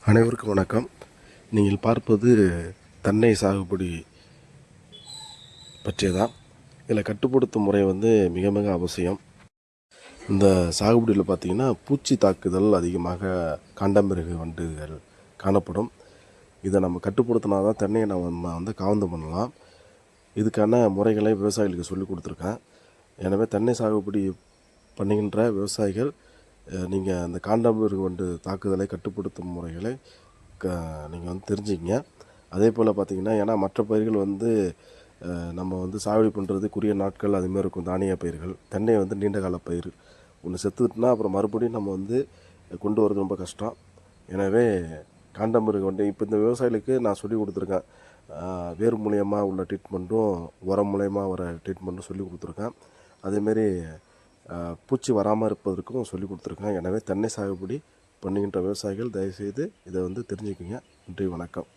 அனைவருக்கும் வணக்கம். நீங்கள் பார்ப்பது தென்னை சாகுபடி பற்றியதான். இதில் கட்டுப்படுத்தும் முறை மிக மிக அவசியம். இந்த சாகுபடியில் பார்த்திங்கன்னா பூச்சி தாக்குதல் அதிகமாக காண்டாமிருக வண்டுகள் காணப்படும். இதை நம்ம கட்டுப்படுத்தினா தான் தென்னையை நம்ம காவந்து பண்ணலாம். இதுக்கான முறைகளை விவசாயிகளுக்கு சொல்லிக் கொடுத்துருக்கேன். எனவே தென்னை சாகுபடி பண்ணுகின்ற விவசாயிகள் நீங்கள் அந்த காண்டாமிருக வண்டு தாக்குதலை கட்டுப்படுத்தும் முறைகளை நீங்கள் தெரிஞ்சுக்கிங்க. அதே போல் பார்த்திங்கன்னா, ஏன்னா மற்ற பயிர்கள் நம்ம சாகுபடி பண்ணுறது குறிய நாட்கள் அதுமாரி இருக்கும். தானிய பயிர்கள், தென்னை நீண்ட கால பயிர். ஒன்று செத்துட்டுனா அப்புறம் மறுபடியும் நம்ம கொண்டு வரது ரொம்ப கஷ்டம். எனவே காண்டாமிருக வண்டு இப்போ இந்த விவசாயிகளுக்கு நான் சொல்லி கொடுத்துருக்கேன். வேர் மூலியமாக உள்ள ட்ரீட்மெண்ட்டும் உரம் மூலயமா வர ட்ரீட்மெண்ட்டும் சொல்லி கொடுத்துருக்கேன். அதேமாரி பூச்சி வராமல் இருப்பதற்கும் சொல்லி கொடுத்துருக்கேன். எனவே தென்னை சாகுபடி பண்ணுகின்ற விவசாயிகள் தயவுசெய்து இதை தெரிஞ்சுக்குங்க. நன்றி, வணக்கம்.